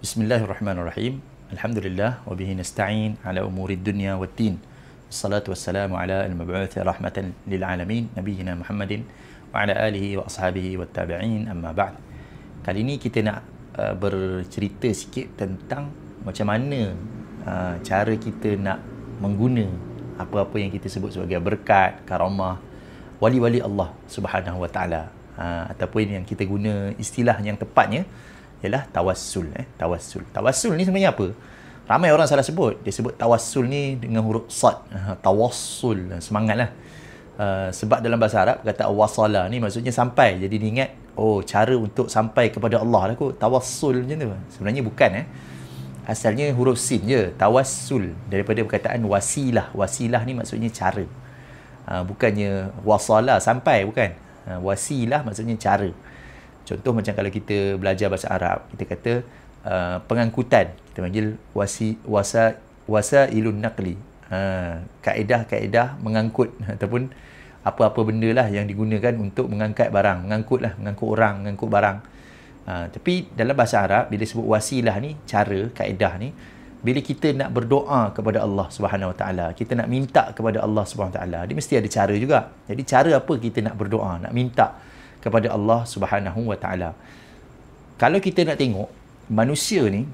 Bismillahirrahmanirrahim. Alhamdulillah wa bihi nasta'in ala umurid dunya waddin. Wassalatu wassalamu ala al-mab'uthi rahmatan lil alamin nabiyyina Muhammadin wa ala alihi wa ashabihi wat tabi'in, amma ba'd. Kali ini kita nak bercerita sikit tentang macam mana cara kita nak mengguna apa-apa yang kita sebut sebagai berkat, karamah wali-wali Allah Subhanahu wa taala, ataupun yang kita guna istilah yang tepatnya ialah tawassul. Tawassul ni sebenarnya apa? Ramai orang salah sebut. Dia sebut tawassul ni dengan huruf sad. Tawassul, semangatlah. Sebab dalam bahasa Arab kata wasala ni maksudnya sampai. Jadi dia ingat, oh, cara untuk sampai kepada Allah lah kot. Tawassul macam tu. Sebenarnya bukan. Asalnya huruf sin je. Tawassul daripada perkataan wasilah. Wasilah ni maksudnya cara. Bukannya wasala sampai, bukan. Wasilah maksudnya cara. Contoh macam kalau kita belajar bahasa Arab, kita kata pengangkutan, kita panggil wasailun naqli. Kaedah-kaedah mengangkut ataupun apa-apa benda lah yang digunakan untuk mengangkat barang, mengangkut orang, mengangkut barang. Tapi dalam bahasa Arab bila sebut wasilah ni, cara, kaedah ni, bila kita nak berdoa kepada Allah Subhanahu Wa Taala, kita nak minta kepada Allah Subhanahu Wa Taala, dia mesti ada cara juga. Jadi cara apa kita nak berdoa, nak minta kepada Allah Subhanahu Wa Taala? Kalau kita nak tengok manusia ni,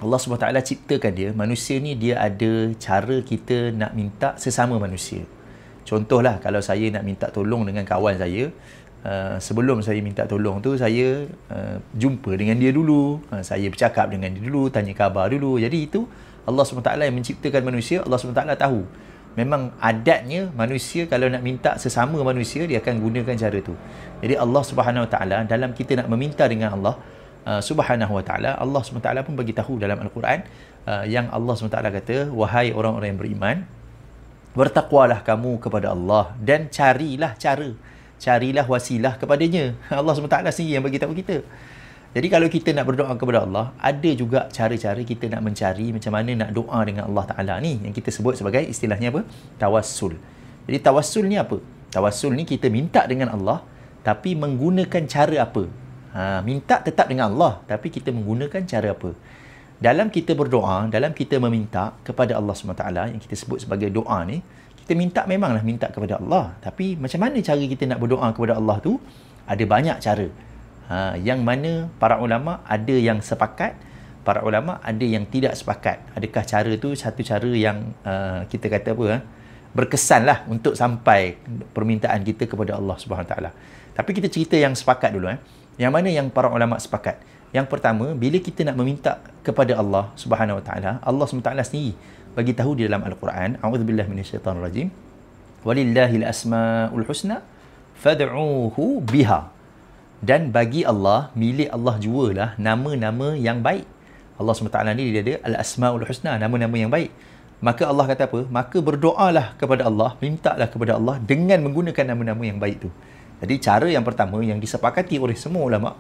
Allah Subhanahu Wa Taala ciptakan dia, manusia ni dia ada cara kita nak minta sesama manusia. Contohlah kalau saya nak minta tolong dengan kawan saya, sebelum saya minta tolong tu saya jumpa dengan dia dulu, saya bercakap dengan dia dulu, tanya khabar dulu. Jadi itu Allah Subhanahu Wa Taala yang menciptakan manusia. Allah Subhanahu Wa Taala tahu memang adatnya manusia kalau nak minta sesama manusia, dia akan gunakan cara tu. Jadi Allah Subhanahu Wa Taala dalam kita nak meminta dengan Allah Subhanahu Wa Taala, Allah Subhanahu Wa Taala pun bagi tahu dalam Al-Quran yang Allah Subhanahu Wa Taala kata, wahai orang-orang yang beriman, bertakwalah kamu kepada Allah dan carilah wasilah kepadanya. Allah Subhanahu Wa Taala sendiri yang bagi tahu kita. Jadi kalau kita nak berdoa kepada Allah, ada juga cara-cara kita nak mencari macam mana nak doa dengan Allah Ta'ala ni, yang kita sebut sebagai istilahnya apa? Tawassul. Jadi tawassul ni apa? Tawassul ni kita minta dengan Allah, tapi menggunakan cara apa? Minta tetap dengan Allah, tapi kita menggunakan cara apa? Dalam kita berdoa, dalam kita meminta kepada Allah SWT, yang kita sebut sebagai doa ni, kita minta memanglah minta kepada Allah, tapi macam mana cara kita nak berdoa kepada Allah tu? Ada banyak cara. Yang mana para ulama ada yang sepakat, para ulama ada yang tidak sepakat. Adakah cara tu satu cara yang kita kata apa, berkesan lah untuk sampai permintaan kita kepada Allah Subhanahu Wa Taala. Tapi kita cerita yang sepakat dulu. Yang mana yang para ulama sepakat? Yang pertama, bila kita nak meminta kepada Allah Subhanahu Wa Taala, Allah Subhanahu Wa Taala sendiri bagi tahu di dalam Al-Quran, a'udzubillahi minasyaitanirrajim, walillahil asmaul husna fad'uuhu biha. Dan bagi Allah, milik Allah jualah nama-nama yang baik. Allah SWT ni dia ada al-asmaul husna, nama-nama yang baik. Maka Allah kata apa? Maka berdoalah kepada Allah, mintalah kepada Allah dengan menggunakan nama-nama yang baik tu. Jadi cara yang pertama yang disepakati oleh semua ulama,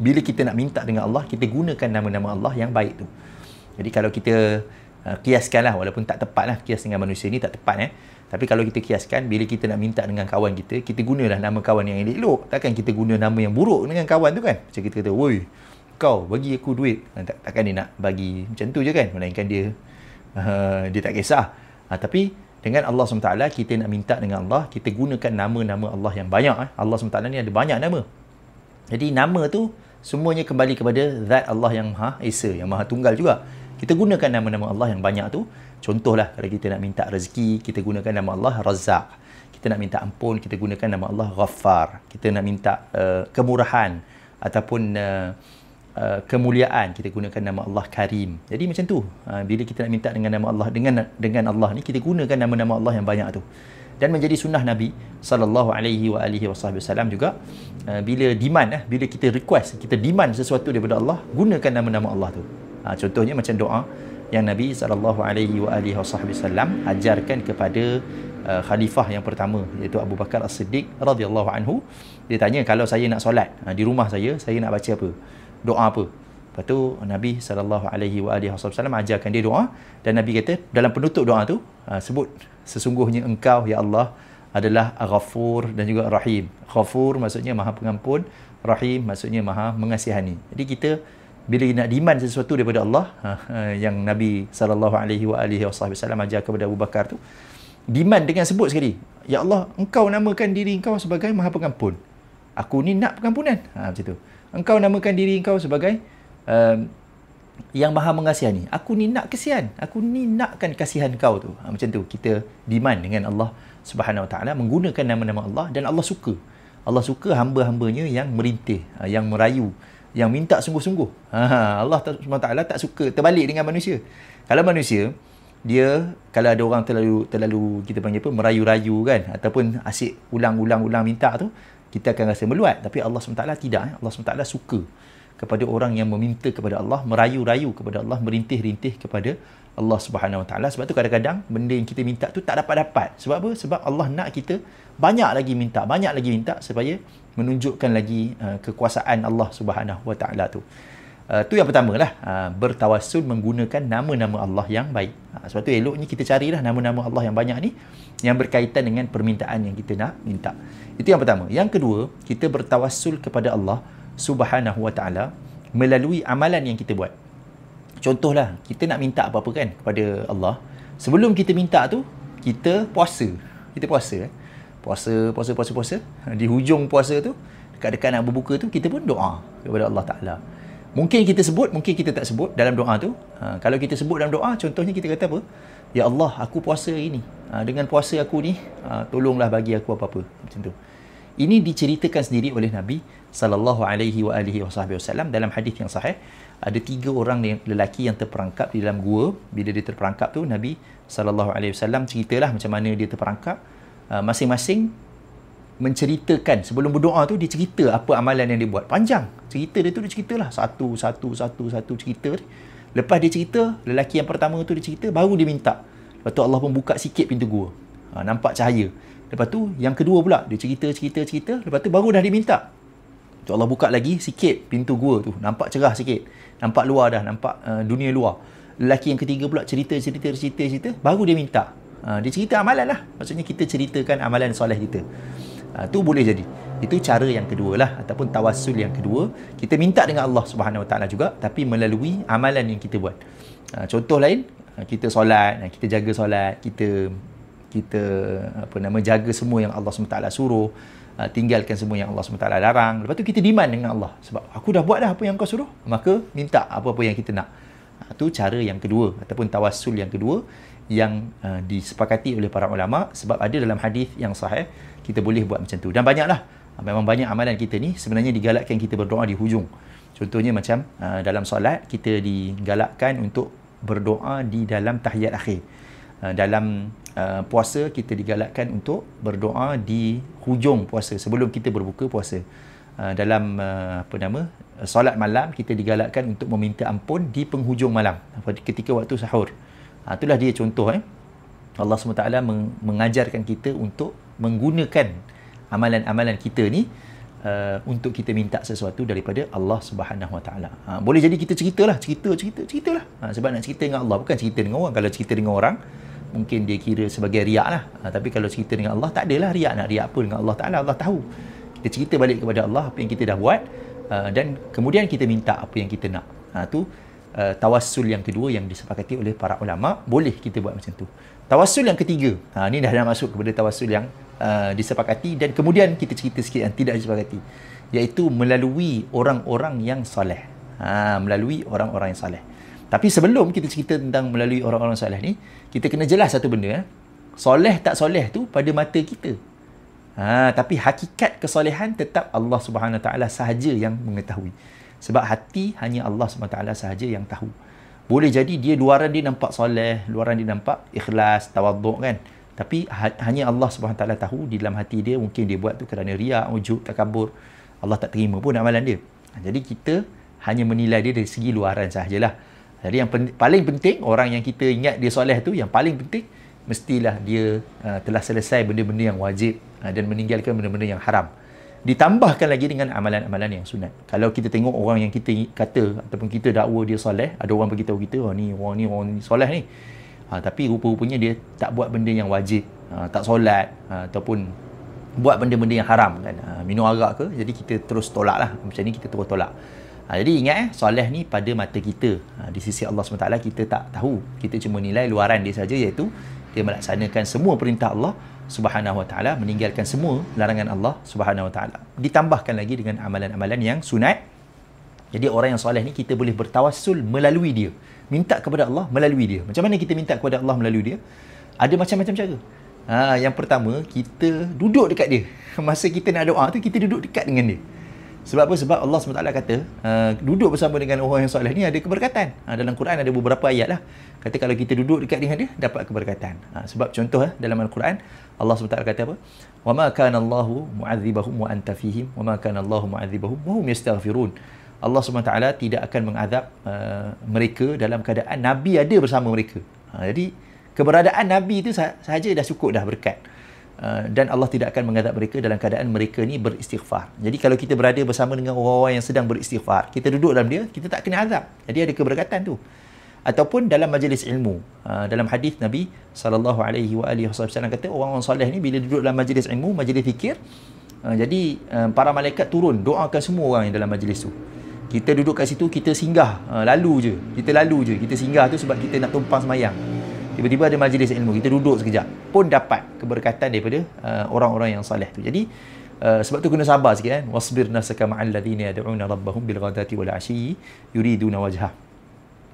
bila kita nak minta dengan Allah, kita gunakan nama-nama Allah yang baik tu. Jadi kalau kita kiaskanlah, walaupun tak tepatlah, kias dengan manusia ni tak tepat. Tapi kalau kita kiaskan, bila kita nak minta dengan kawan kita, kita gunalah nama kawan yang elok. Takkan kita guna nama yang buruk dengan kawan tu kan? Macam kita kata, woi, kau bagi aku duit. Takkan dia nak bagi macam tu je kan? Melainkan dia tak kisah. Tapi dengan Allah SWT, kita nak minta dengan Allah, kita gunakan nama-nama Allah yang banyak. Allah SWT ni ada banyak nama. Jadi nama tu semuanya kembali kepada Zat Allah yang Maha Esa, yang Maha Tunggal juga. Kita gunakan nama-nama Allah yang banyak tu. Contohlah kalau kita nak minta rezeki, kita gunakan nama Allah Razzaq. Kita nak minta ampun, kita gunakan nama Allah Ghaffar. Kita nak minta kemurahan ataupun kemuliaan, kita gunakan nama Allah Karim. Jadi macam tu. Bila kita nak minta dengan nama Allah, dengan Allah ni, kita gunakan nama-nama Allah yang banyak tu. Dan menjadi sunnah Nabi sallallahu alaihi wasallam juga, bila demand, bila kita request, kita demand sesuatu daripada Allah, gunakan nama-nama Allah tu. Contohnya macam doa yang Nabi SAW ajarkan kepada khalifah yang pertama, iaitu Abu Bakar As-Siddiq radhiyallahu anhu. Dia tanya, kalau saya nak solat di rumah saya nak baca apa? Doa apa? Lepas tu Nabi SAW ajarkan dia doa, dan Nabi kata dalam penutup doa tu, sebut, sesungguhnya engkau ya Allah adalah Ghafur dan juga Rahim. Ghafur maksudnya Maha Pengampun, Rahim maksudnya Maha Mengasihani. Jadi kita bila nak demand sesuatu daripada Allah, yang Nabi SAW ajar kepada Abu Bakar tu, demand dengan sebut sekali, ya Allah, engkau namakan diri engkau sebagai Maha Pengampun, aku ni nak pengampunan, macam tu. Engkau namakan diri engkau sebagai yang Maha Mengasihani, aku ni nak kasihan, aku ni nakkan kasihan kau tu. Macam tu kita demand dengan Allah Subhanahu Wa Taala menggunakan nama-nama Allah, dan Allah suka. Allah suka hamba-hambanya yang merintih, yang merayu, yang minta sungguh-sungguh. Allah SWT tak suka terbalik dengan manusia. Kalau manusia, dia kalau ada orang terlalu kita panggil apa, merayu-rayu kan, ataupun asyik ulang-ulang minta tu, kita akan rasa meluat. Tapi Allah SWT tidak. Allah SWT suka kepada orang yang meminta kepada Allah, merayu-rayu kepada Allah, merintih-rintih kepada Allah Subhanahu Wa Taala. Sebab tu kadang-kadang benda yang kita minta tu tak dapat-dapat. Sebab apa? Sebab Allah nak kita banyak lagi minta supaya menunjukkan lagi kekuasaan Allah Subhanahu Wa Taala tu. Tu yang pertama lah, bertawassul menggunakan nama-nama Allah yang baik. Sebab tu eloknya kita carilah nama-nama Allah yang banyak ni yang berkaitan dengan permintaan yang kita nak minta. Itu yang pertama. Yang kedua, kita bertawassul kepada Allah Subhanahu Wa Taala melalui amalan yang kita buat. Contohlah, kita nak minta apa-apa kan kepada Allah. Sebelum kita minta tu, kita puasa. Kita puasa. Puasa. Di hujung puasa tu, dekat-dekat nak berbuka tu, kita pun doa kepada Allah Ta'ala. Mungkin kita sebut, mungkin kita tak sebut dalam doa tu. Kalau kita sebut dalam doa, contohnya kita kata apa? Ya Allah, aku puasa hari ni. Dengan puasa aku ni, tolonglah bagi aku apa-apa. Macam tu. Ini diceritakan sendiri oleh Nabi SAW dalam hadis yang sahih. Ada 3 orang lelaki yang terperangkap di dalam gua. Bila dia terperangkap tu, Nabi SAW ceritalah macam mana dia terperangkap. Masing-masing menceritakan, sebelum berdoa tu dia cerita apa amalan yang dia buat. Panjang cerita dia tu, dia ceritalah satu cerita. Lepas dia cerita, lelaki yang pertama tu dia cerita, baru dia minta. Lepas tu Allah pun buka sikit pintu gua, nampak cahaya. Lepas tu yang kedua pula, dia cerita. Lepas tu baru dah diminta. Tu Allah buka lagi sikit pintu gua tu, nampak cerah sikit, nampak luar dah, nampak dunia luar. Lelaki yang ketiga pula cerita, baru dia minta. Dia cerita amalan lah, maksudnya kita ceritakan amalan soleh kita. Tu boleh jadi. Itu cara yang kedua lah, ataupun tawassul yang kedua. Kita minta dengan Allah Subhanahu Wa Taala juga, tapi melalui amalan yang kita buat. Contoh lain, kita solat, kita jaga solat, kita jaga semua yang Allah SWT suruh, tinggalkan semua yang Allah SWT larang. Lepas tu kita demand dengan Allah, sebab aku dah buat dah apa yang kau suruh, maka minta apa-apa yang kita nak. Itu cara yang kedua, ataupun tawassul yang kedua yang disepakati oleh para ulama. Sebab ada dalam hadis yang sahih, kita boleh buat macam tu. Dan banyaklah, memang banyak amalan kita ni sebenarnya digalakkan kita berdoa di hujung. Contohnya macam dalam solat, kita digalakkan untuk berdoa di dalam tahiyat akhir. Dalam puasa, kita digalakkan untuk berdoa di hujung puasa, sebelum kita berbuka puasa. Dalam solat malam, kita digalakkan untuk meminta ampun di penghujung malam, ketika waktu sahur. Itulah dia contoh. Allah SWT mengajarkan kita untuk menggunakan amalan-amalan kita ni untuk kita minta sesuatu daripada Allah Subhanahu Wa Taala. Boleh jadi kita ceritalah. Sebab nak cerita dengan Allah, bukan cerita dengan orang. Kalau cerita dengan orang, mungkin dia kira sebagai riak lah. Tapi kalau cerita dengan Allah, tak adalah riak. Nak riak apa dengan Allah Ta'ala? Allah tahu. Kita cerita balik kepada Allah apa yang kita dah buat, dan kemudian kita minta apa yang kita nak. Tu tawassul yang kedua yang disepakati oleh para ulama. Boleh kita buat macam tu. Tawassul yang ketiga, ni dah masuk kepada tawassul yang disepakati, dan kemudian kita cerita sikit yang tidak disepakati, iaitu melalui orang-orang yang soleh. Melalui orang-orang yang soleh. Tapi sebelum kita cerita tentang melalui orang-orang soleh ni, kita kena jelas satu benda. Soleh tak soleh tu pada mata kita. Tapi hakikat kesolehan tetap Allah Subhanahu Wa Taala sahaja yang mengetahui. Sebab hati hanya Allah Subhanahu Wa Taala sahaja yang tahu. Boleh jadi dia luaran dia nampak soleh, luaran dia nampak ikhlas, tawaduk kan. Tapi hanya Allah Subhanahu Wa Taala tahu di dalam hati dia, mungkin dia buat tu kerana riak, ujub, takabur. Allah tak terima pun amalan dia. Jadi kita hanya menilai dia dari segi luaran sahajalah. Jadi yang paling penting, orang yang kita ingat dia soleh tu, yang paling penting mestilah dia telah selesai benda-benda yang wajib dan meninggalkan benda-benda yang haram. Ditambahkan lagi dengan amalan-amalan yang sunat. Kalau kita tengok orang yang kita kata ataupun kita dakwa dia soleh, ada orang beritahu kita, orang ni soleh ni. Tapi rupa-rupanya dia tak buat benda yang wajib, tak solat, ataupun buat benda-benda yang haram kan. Minum arak ke, jadi kita terus tolak lah. Macam ni kita terus tolak. Jadi ingat soleh ni pada mata kita. Di sisi Allah SWT kita tak tahu. Kita cuma nilai luaran dia saja, iaitu dia melaksanakan semua perintah Allah Subhanahu Wa Taala, meninggalkan semua larangan Allah Subhanahu Wa Taala. Ditambahkan lagi dengan amalan-amalan yang sunat. Jadi orang yang soleh ni kita boleh bertawassul melalui dia. Minta kepada Allah melalui dia. Macam mana kita minta kepada Allah melalui dia? Ada macam-macam cara. Yang pertama, kita duduk dekat dia. Masa kita nak doa tu, kita duduk dekat dengan dia. Sebab apa? Sebab Allah SWT kata, duduk bersama dengan orang yang soleh ni ada keberkatan. Dalam Quran ada beberapa ayat lah. Kata kalau kita duduk dekat dengan dia, dapat keberkatan. Sebab contoh dalam Al-Quran, Allah SWT kata apa? وَمَا كَانَ اللَّهُ مُعَذِّبَهُمْ وَأَنْتَ فِيهِمْ وَمَا كَانَ اللَّهُ مُعَذِّبَهُمْ وَهُمْ يَسْتَغْفِرُونَ. Allah SWT tidak akan mengazab mereka dalam keadaan Nabi ada bersama mereka. Jadi, keberadaan Nabi itu sahaja dah cukup dah berkat. Dan Allah tidak akan mengazab mereka dalam keadaan mereka ni beristighfar. Jadi kalau kita berada bersama dengan orang-orang yang sedang beristighfar, kita duduk dalam dia, kita tak kena azab. Jadi ada keberkatan tu. Ataupun dalam majlis ilmu. Dalam hadis Nabi SAW kata, orang-orang soleh ni bila duduk dalam majlis ilmu, majlis zikir, jadi para malaikat turun, doakan semua orang yang dalam majlis tu. Kita duduk kat situ, kita singgah, lalu je. Kita singgah tu sebab kita nak tumpang semayang. Tiba-tiba ada majlis ilmu, kita duduk sekejap, pun dapat keberkatan daripada orang-orang yang soleh tu. Jadi sebab tu kena sabar sikit kan. Wasbir nafsaka ma'al ladzina yad'una rabbahum bil ghadati wal 'ashyi yuriduna wajhah,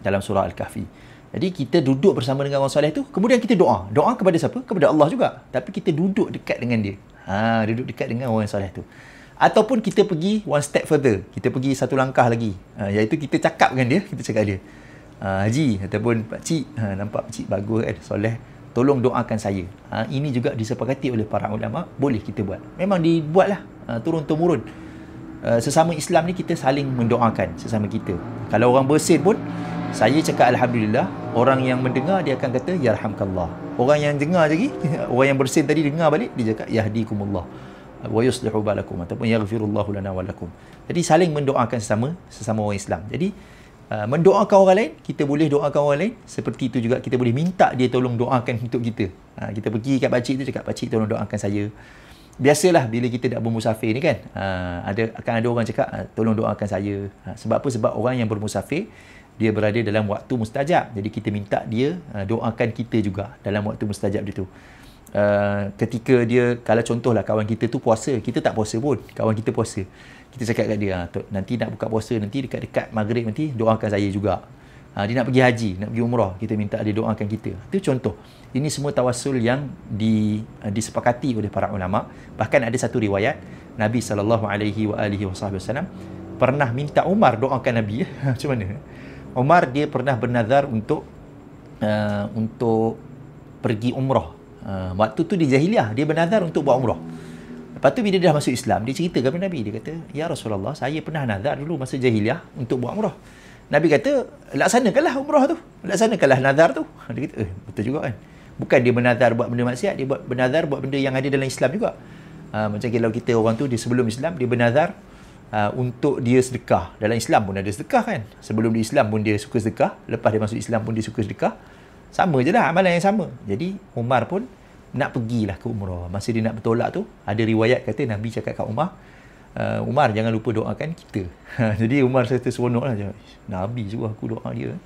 dalam surah Al-Kahfi. Jadi kita duduk bersama dengan orang soleh tu, kemudian kita doa. Doa kepada siapa? Kepada Allah juga. Tapi kita duduk dekat dengan dia. Duduk dekat dengan orang yang soleh tu. Ataupun kita pergi one step further. Kita pergi satu langkah lagi. Iaitu kita cakap dengan dia, kita cakap dia, Haji ataupun Pakcik, nampak Pakcik bagus kan, soleh, tolong doakan saya. Ini juga disepakati oleh para ulama, boleh kita buat. Memang dibuatlah turun-temurun. Sesama Islam ni kita saling mendoakan sesama kita. Kalau orang bersin pun, saya cakap Alhamdulillah, orang yang mendengar dia akan kata Yarhamkallah. Orang yang dengar lagi, orang yang bersin tadi dengar balik, dia cakap Yahdikumullah wa yuslihu balakum, ataupun yaghfirullahu lana wa lakum. Jadi saling mendoakan sesama orang Islam. Jadi mendoakan orang lain, kita boleh doakan orang lain. Seperti itu juga kita boleh minta dia tolong doakan untuk kita. Kita pergi kat pakcik tu, cakap, Pakcik tolong doakan saya. Biasalah bila kita nak bermusafir ni kan, akan ada orang cakap, tolong doakan saya. Sebab apa? Sebab orang yang bermusafir, dia berada dalam waktu mustajab. Jadi kita minta dia doakan kita juga dalam waktu mustajab dia tu. Ketika dia, kalau contohlah kawan kita tu puasa, kita tak puasa pun, kawan kita puasa, kita cakap kat dia, nanti nak buka puasa, nanti dekat-dekat maghrib nanti doakan saya juga. Dia nak pergi haji, nak pergi umrah, kita minta dia doakan kita. Itu contoh. Ini semua tawassul yang disepakati oleh para ulama. Bahkan ada satu riwayat, Nabi SAW pernah minta Umar doakan Nabi. Macam mana? Umar dia pernah bernazar untuk pergi umrah. Waktu tu di jahiliah, dia bernazar untuk buat umrah. Lepas tu bila dia dah masuk Islam, dia cerita kepada Nabi. Dia kata, Ya Rasulullah, saya pernah nazar dulu masa jahiliah untuk buat umrah. Nabi kata, laksanakanlah umrah tu. Laksanakanlah nazar tu. Dia kata, betul juga kan. Bukan dia bernazar buat benda maksiat, dia bernazar buat benda yang ada dalam Islam juga. Macam kalau kita orang tu, dia sebelum Islam, dia bernazar untuk dia sedekah. Dalam Islam pun ada sedekah kan. Sebelum di Islam pun dia suka sedekah. Lepas dia masuk Islam pun dia suka sedekah. Sama je lah, amalan yang sama. Jadi Umar pun nak pergilah ke umrah. Masa dia nak bertolak tu, ada riwayat kata Nabi cakap kat Umar, Umar jangan lupa doakan kita. Jadi Umar serta seronok lah. Nabi suruh aku doa dia.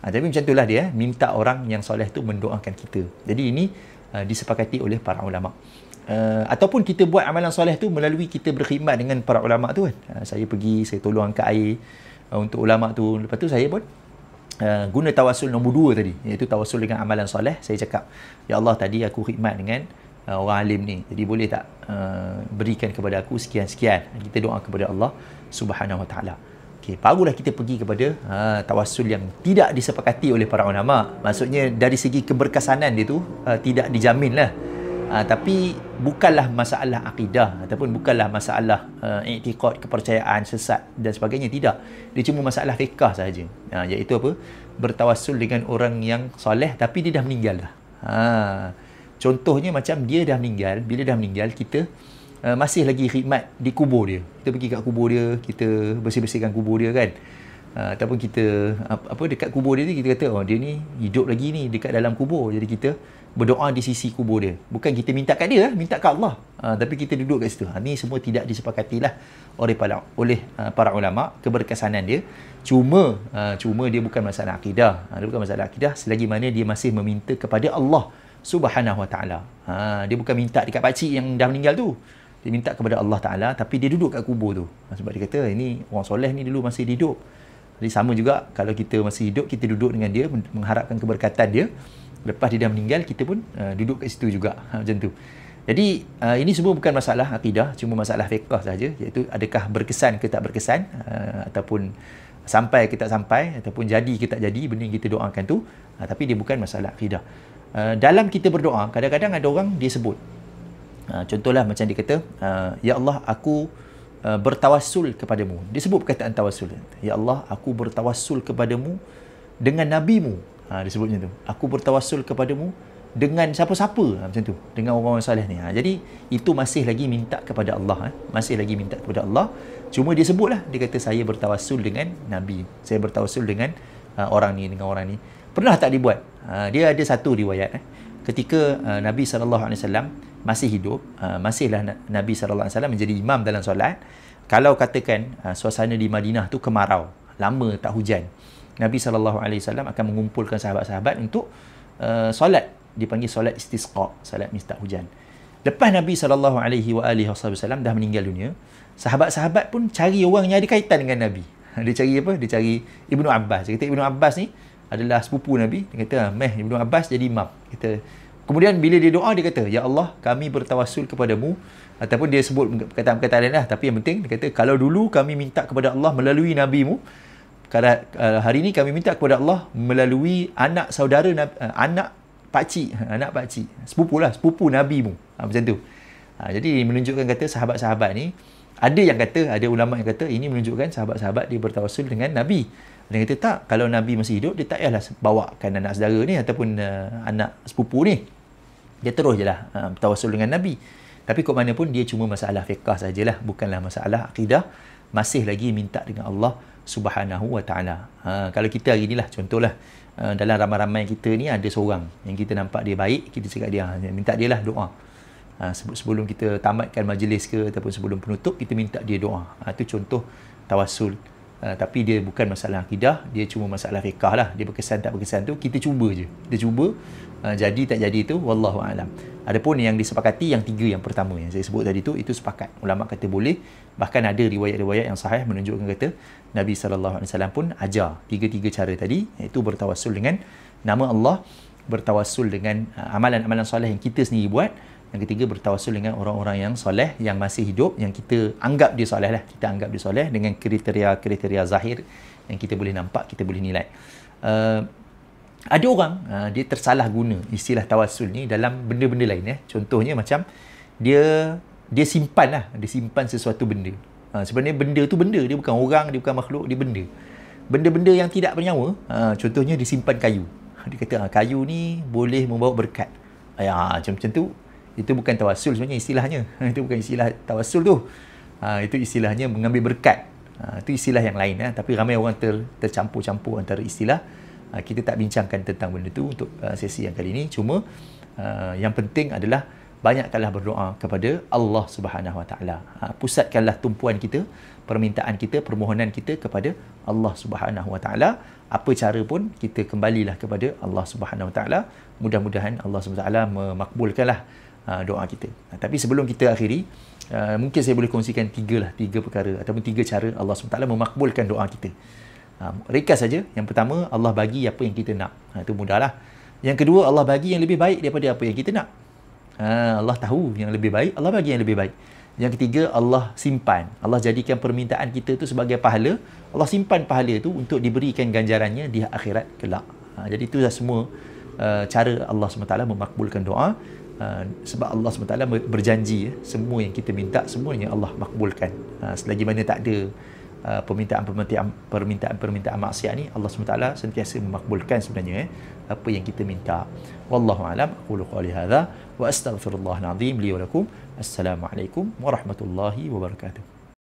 Tapi macam itulah dia, minta orang yang soleh tu mendoakan kita. Jadi ini disepakati oleh para ulama. Ataupun kita buat amalan soleh tu melalui kita berkhidmat dengan para ulama tu kan. Saya pergi, saya tolong angkat air untuk ulama tu. Lepas tu saya pun guna tawassul nombor 2 tadi, iaitu tawassul dengan amalan soleh. Saya cakap, Ya Allah, tadi aku khidmat dengan orang alim ni, jadi boleh tak berikan kepada aku sekian-sekian. Kita doa kepada Allah Subhanahu Wa Taala. Okey, barulah kita pergi kepada tawassul yang tidak disepakati oleh para ulama. Maksudnya dari segi keberkesanan dia tu tidak dijamin lah. Tapi bukanlah masalah akidah ataupun bukanlah masalah i'tiqad, kepercayaan sesat dan sebagainya, tidak. Dia cuma masalah fiqh sahaja. Iaitu apa? Bertawassul dengan orang yang soleh tapi dia dah meninggal dah. Contohnya macam dia dah meninggal, bila dah meninggal kita masih lagi khidmat di kubur dia. Kita pergi kat kubur dia, kita bersih-bersihkan kubur dia kan. Ataupun kita apa dekat kubur dia ni, kita kata oh dia ni hidup lagi ni dekat dalam kubur, jadi kita berdoa di sisi kubur dia. Bukan kita minta kat dia, minta kat Allah. Tapi kita duduk kat situ. Ni semua tidak disepakatilah oleh para ulama, keberkesanan dia. Cuma dia bukan masalah akidah. Dia bukan masalah akidah selagi mana dia masih meminta kepada Allah Subhanahu Wa Taala. Dia bukan minta dekat pakcik yang dah meninggal tu. Dia minta kepada Allah Taala, tapi dia duduk kat kubur tu. Sebab dia kata ini orang soleh ni dulu masih hidup. Jadi sama juga kalau kita masih hidup, kita duduk dengan dia mengharapkan keberkatan dia. Lepas dia dah meninggal, kita pun duduk kat situ juga. Macam tu. Jadi ini semua bukan masalah akidah, cuma masalah fiqh saja, iaitu adakah berkesan ke tak berkesan, ataupun sampai ke tak sampai, ataupun jadi ke tak jadi benda yang kita doakan tu. Tapi dia bukan masalah akidah. Dalam kita berdoa, kadang-kadang ada orang dia sebut, contohlah macam dia kata, ya Allah, aku bertawassul kepadamu. Dia sebut perkataan tawassul. Ya Allah, aku bertawassul kepadamu dengan nabimu. Dia sebut macam tu. Aku bertawassul kepadamu dengan siapa-siapa, macam tu, dengan orang-orang soleh ni. Jadi itu masih lagi minta kepada Allah, masih lagi minta kepada Allah. Cuma dia sebutlah, dia kata saya bertawassul dengan nabi, saya bertawassul dengan orang ni, dengan orang ni. Pernah tak dibuat? Dia ada satu riwayat, ketika Nabi SAW masih hidup, masihlah Nabi SAW menjadi imam dalam solat. Kalau katakan suasana di Madinah tu kemarau, lama tak hujan, Nabi SAW akan mengumpulkan sahabat-sahabat untuk solat. Dipanggil solat istisqa, solat minta hujan. Lepas Nabi SAW dah meninggal dunia, sahabat-sahabat pun cari orang yang ada kaitan dengan Nabi. Dia cari apa? Dia cari Ibnu Abbas. Dia kata Ibnu Abbas ni adalah sepupu Nabi. Dia kata, Ibnu Abbas jadi imam. Kemudian bila dia doa, dia kata, ya Allah, kami bertawassul kepadamu. Ataupun dia sebut perkataan-perkataan lain lah. Tapi yang penting, dia kata, kalau dulu kami minta kepada Allah melalui Nabi-Mu, hari ini kami minta kepada Allah melalui anak saudara, anak pakcik, sepupu Nabi-Mu. Macam tu. Jadi menunjukkan kata sahabat-sahabat ni, ada ulama yang kata ini menunjukkan sahabat-sahabat dia bertawassul dengan Nabi. Dia kata tak, kalau Nabi masih hidup, dia tak payahlah bawakan anak saudara ni ataupun anak sepupu ni. Dia terus je lah bertawassul dengan Nabi. Tapi kok mana pun dia cuma masalah fiqh sajalah, bukanlah masalah akidah. Masih lagi minta dengan Allah Subhanahu Wa Taala. Kalau kita hari inilah, contohlah, dalam ramai-ramai kita ni ada seorang yang kita nampak dia baik, kita cakap dia, minta dia lah doa. Sebelum kita tamatkan majlis ke ataupun sebelum penutup, kita minta dia doa. Itu contoh tawassul. Tapi dia bukan masalah akidah, dia cuma masalah fiqh lah. Dia berkesan tak berkesan tu, kita cuba je. Kita cuba, jadi tak jadi tu, wallahu a'lam. Adapun yang disepakati, yang tiga yang pertama yang saya sebut tadi tu, itu sepakat. Ulama kata boleh. Bahkan ada riwayat-riwayat yang sahih menunjukkan kata Nabi SAW pun ajar tiga-tiga cara tadi, iaitu bertawassul dengan nama Allah, bertawassul dengan amalan-amalan soleh yang kita sendiri buat. Yang ketiga, bertawassul dengan orang-orang yang soleh, yang masih hidup, yang kita anggap dia soleh lah. Kita anggap dia soleh dengan kriteria-kriteria zahir yang kita boleh nampak, kita boleh nilai. Ada orang, dia tersalah guna istilah tawassul ni dalam benda-benda lain. Contohnya macam, dia simpan lah, dia simpan sesuatu benda. Sebenarnya benda tu benda, dia bukan orang, dia bukan makhluk, dia benda. Benda-benda yang tidak bernyawa, contohnya dia simpan kayu. Dia kata, kayu ni boleh membawa berkat. Macam tu. Itu bukan tawassul sebenarnya istilahnya. Itu bukan istilah tawassul tu. Itu istilahnya mengambil berkat. Itu istilah yang lain. Tapi ramai orang tercampur-campur antara istilah. Kita tak bincangkan tentang benda tu untuk sesi yang kali ini. Cuma yang penting adalah banyakkanlah berdoa kepada Allah Subhanahu Wa Taala. Pusatkanlah tumpuan kita, permintaan kita, permohonan kita kepada Allah Subhanahu Wa Taala. Apa cara pun kita kembalilah kepada Allah Subhanahu Wa Taala. Mudah-mudahan Allah Subhanahu Wa Taala memakbulkanlah doa kita. Tapi sebelum kita akhiri, mungkin saya boleh kongsikan tiga perkara ataupun tiga cara Allah SWT memakbulkan doa kita. Ringkas saja. Yang pertama, Allah bagi apa yang kita nak. Itu mudahlah. Yang kedua, Allah bagi yang lebih baik daripada apa yang kita nak. Allah tahu yang lebih baik, Allah bagi yang lebih baik. Yang ketiga, Allah simpan. Allah jadikan permintaan kita tu sebagai pahala. Allah simpan pahala tu untuk diberikan ganjarannya di akhirat kelak. Jadi itulah semua cara Allah SWT memakbulkan doa. Sebab Allah SWT berjanji, semua yang kita minta, semuanya Allah makbulkan. Selagi mana tak ada permintaan maksiat ni, Allah SWT sentiasa memakbulkan sebenarnya apa yang kita minta. Wallahu a'lam. Aqulu qali hadza wa astaghfirullahal azim li wa lakum. Assalamualaikum warahmatullahi wabarakatuh.